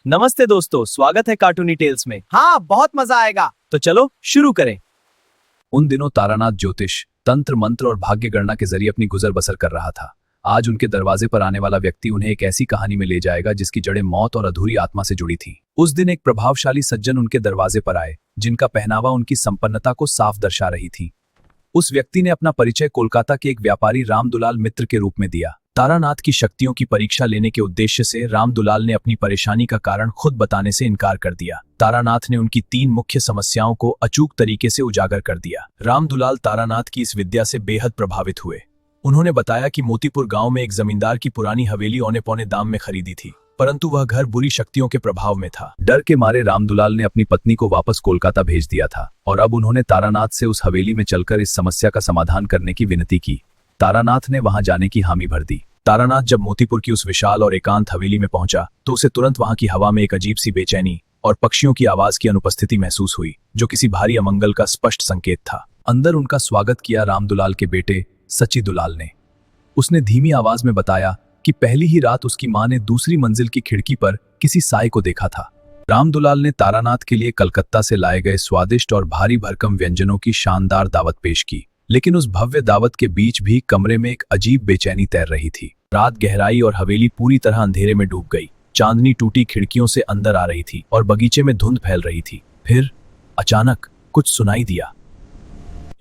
नमस्ते दोस्तों, स्वागत है कार्टूनी टेल्स में। हाँ, बहुत मजा आएगा। तो चलो शुरू करें। उन दिनों तारानाथ ज्योतिष, तंत्र मंत्र और भाग्य गणना के जरिए अपनी गुजर बसर कर रहा था। आज उनके दरवाजे पर आने वाला व्यक्ति उन्हें एक ऐसी कहानी में ले जाएगा जिसकी जड़ें मौत और अधूरी आत्मा से जुड़ी थीं। उस दिन एक प्रभावशाली सज्जन उनके दरवाजे पर आए, जिनका पहनावा उनकी संपन्नता को साफ दर्शा रही थी। उस व्यक्ति ने अपना परिचय कोलकाता के एक व्यापारी रामदुलाल मित्र के रूप में दिया। तारानाथ की शक्तियों की परीक्षा लेने के उद्देश्य से रामदुलाल ने अपनी परेशानी का कारण खुद बताने से इनकार कर दिया। तारानाथ ने उनकी 3 मुख्य समस्याओं को अचूक तरीके से उजागर कर दिया। रामदुलाल तारानाथ की इस विद्या से बेहद प्रभावित हुए। उन्होंने बताया कि मोतीपुर गांव में एक जमींदार की पुरानी हवेली औने पौने दाम में खरीदी थी, परंतु वह घर बुरी शक्तियों के प्रभाव में था। डर के मारे रामदुलाल ने अपनी पत्नी को वापस कोलकाता भेज दिया था और अब उन्होंने तारानाथ से उस हवेली में चलकर इस समस्या का समाधान करने की विनती की। तारानाथ ने वहां जाने की हामी भर दी। तारानाथ जब मोतीपुर की उस विशाल और एकांत हवेली में पहुंचा तो उसे तुरंत वहां की हवा में एक अजीब सी बेचैनी और पक्षियों की आवाज की अनुपस्थिति महसूस हुई, जो किसी भारी अमंगल का स्पष्ट संकेत था। अंदर उनका स्वागत किया रामदुलाल के बेटे सची दुलाल ने। उसने धीमी आवाज में बताया कि पहली ही रात उसकी मां ने दूसरी मंजिल की खिड़की पर किसी साए को देखा था। रामदुलाल ने तारानाथ के लिए कलकत्ता से लाए गए स्वादिष्ट और भारी भरकम व्यंजनों की शानदार दावत पेश की, लेकिन उस भव्य दावत के बीच भी कमरे में एक अजीब बेचैनी तैर रही थी। रात गहराई और हवेली पूरी तरह अंधेरे में डूब गई। चांदनी टूटी खिड़कियों से अंदर आ रही थी और बगीचे में धुंध फैल रही थी। फिर अचानक कुछ सुनाई दिया।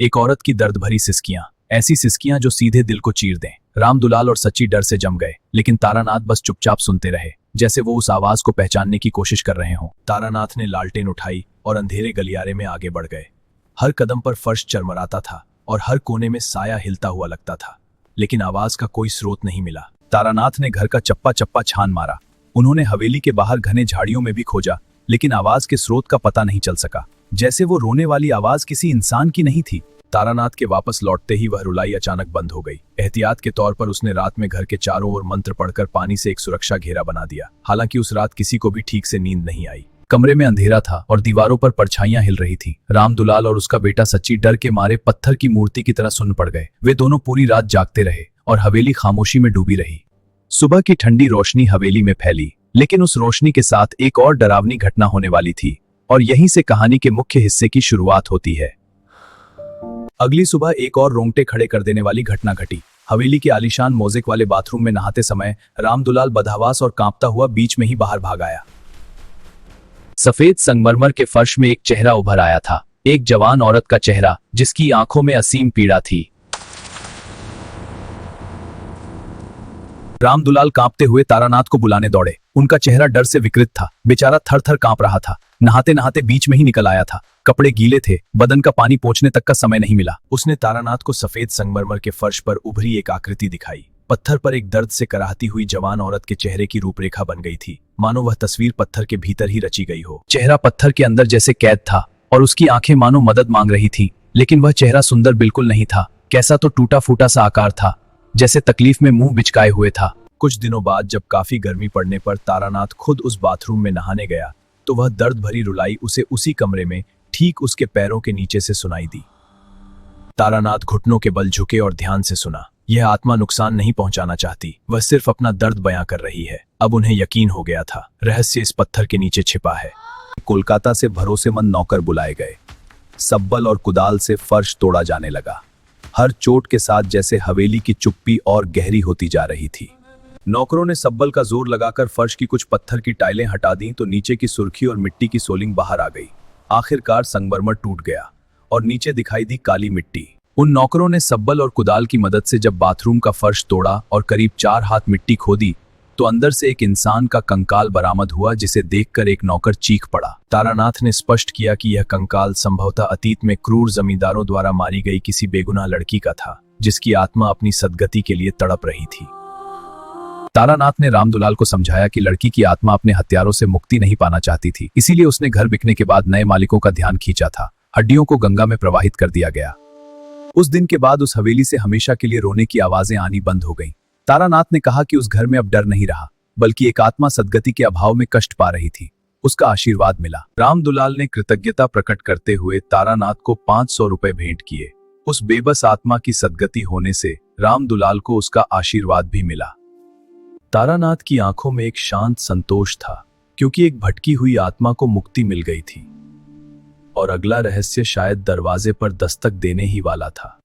एक औरत की दर्द भरी सिसकियां, ऐसी सिसकियां जो सीधे दिल को चीर दें। रामदुलाल और सच्ची डर से जम गए, लेकिन तारानाथ बस चुपचाप सुनते रहे, जैसे वो उस आवाज को पहचानने की कोशिश कर रहे हों। तारानाथ ने लालटेन उठाई और अंधेरे गलियारे में आगे बढ़ गए। हर कदम पर फर्श चरमराता था और हर कोने में साया हिलता हुआ लगता था, लेकिन आवाज का कोई स्रोत नहीं मिला। तारानाथ ने घर का चप्पा चप्पा छान मारा। उन्होंने हवेली के बाहर घने झाड़ियों में भी खोजा, लेकिन आवाज के स्रोत का पता नहीं चल सका। जैसे वो रोने वाली आवाज किसी इंसान की नहीं थी। तारानाथ के वापस लौटते ही वह रुलाई अचानक बंद हो गई। एहतियात के तौर पर उसने रात में घर के चारों ओर मंत्र पढ़कर पानी से एक सुरक्षा घेरा बना दिया। हालांकि उस रात किसी को भी ठीक से नींद नहीं आई। कमरे में अंधेरा था और दीवारों पर परछाइयां हिल रही थीं। रामदुलाल और उसका बेटा सच्ची डर के मारे पत्थर की मूर्ति की तरह सुन्न पड़ गए। वे दोनों पूरी रात जागते रहे और हवेली खामोशी में डूबी रही। सुबह की ठंडी रोशनी हवेली में फैली, लेकिन उस रोशनी के साथ एक और डरावनी घटना होने वाली थी, और यहीं से कहानी के मुख्य हिस्से की शुरुआत होती है। अगली सुबह एक और रोंगटे खड़े कर देने वाली घटना घटी। हवेली के आलीशान मोज़ेक वाले बाथरूम में नहाते समय रामदुलाल बदहवास और कांपता हुआ बीच में ही बाहर भाग आया। सफेद संगमरमर के फर्श में एक चेहरा उभर आया था, एक जवान औरत का चेहरा जिसकी आंखों में असीम पीड़ा थी। रामदुलाल कांपते हुए तारानाथ को बुलाने दौड़े। उनका चेहरा डर से विकृत था। बेचारा थर थर कांप रहा था। नहाते नहाते बीच में ही निकल आया था। कपड़े गीले थे, बदन का पानी पोंछने तक का समय नहीं मिला। उसने तारानाथ को सफेद संगमरमर के फर्श पर उभरी एक आकृति दिखाई। पत्थर पर एक दर्द से कराहती हुई जवान औरत के चेहरे की रूपरेखा बन गई थी, मानो वह तस्वीर पत्थर के भीतर ही रची गई हो। चेहरा पत्थर के अंदर जैसे कैद था और उसकी आंखें मानो मदद मांग रही थी, लेकिन वह चेहरा सुंदर बिल्कुल नहीं था। कैसा तो टूटा फूटा सा आकार था, जैसे तकलीफ में मुंह बिचकाए हुए था। कुछ दिनों बाद जब काफी गर्मी पड़ने पर तारानाथ खुद उस बाथरूम में नहाने गया तो वह दर्द भरी रुलाई उसे उसी कमरे में ठीक उसके पैरों के नीचे से सुनाई दी। तारानाथ घुटनों के बल झुके और ध्यान से सुना। यह आत्मा नुकसान नहीं पहुंचाना चाहती, वह सिर्फ अपना दर्द बयां कर रही है। अब उन्हें यकीन हो गया था, रहस्य इस पत्थर के नीचे छिपा है। कोलकाता से भरोसेमंद नौकर बुलाए गए। सब्बल और कुदाल से फर्श तोड़ा जाने लगा। हर चोट के साथ जैसे हवेली की चुप्पी और गहरी होती जा रही थी। नौकरों ने सब्बल का जोर लगाकर फर्श की कुछ पत्थर की टाइलें हटा दी तो नीचे की सुर्खी और मिट्टी की सोलिंग बाहर आ गई। आखिरकार संगमरमर टूट गया और नीचे दिखाई दी काली मिट्टी। उन नौकरों ने सब्बल और कुदाल की मदद से जब बाथरूम का फर्श तोड़ा और करीब 4 हाथ मिट्टी खोदी तो अंदर से एक इंसान का कंकाल बरामद हुआ, जिसे देखकर एक नौकर चीख पड़ा। तारानाथ ने स्पष्ट किया कि यह कंकाल संभवतः अतीत में क्रूर जमींदारों द्वारा मारी गई किसी बेगुनाह लड़की का था, जिसकी आत्मा अपनी सद्गति के लिए तड़प रही थी। तारानाथ ने रामदुलाल को समझाया कि लड़की की आत्मा अपने हत्यारों से मुक्ति नहीं पाना चाहती थी, इसीलिए उसने घर बिकने के बाद नए मालिकों का ध्यान खींचा था। हड्डियों को गंगा में प्रवाहित कर दिया गया। उस दिन के बाद उस हवेली से हमेशा के लिए रोने की आवाजें आनी बंद हो गईं। तारानाथ ने कहा कि उस घर में अब डर नहीं रहा, बल्कि एक आत्मा सद्गति के अभाव में कष्ट पा रही थी। उसका आशीर्वाद मिला। रामदुलाल ने कृतज्ञता प्रकट करते हुए तारानाथ को 500 रुपए भेंट किए। उस बेबस आत्मा की सद्गति होने से रामदुलाल को उसका आशीर्वाद भी मिला। तारानाथ की आंखों में एक शांत संतोष था, क्योंकि एक भटकी हुई आत्मा को मुक्ति मिल गई थी और अगला रहस्य शायद दरवाजे पर दस्तक देने ही वाला था।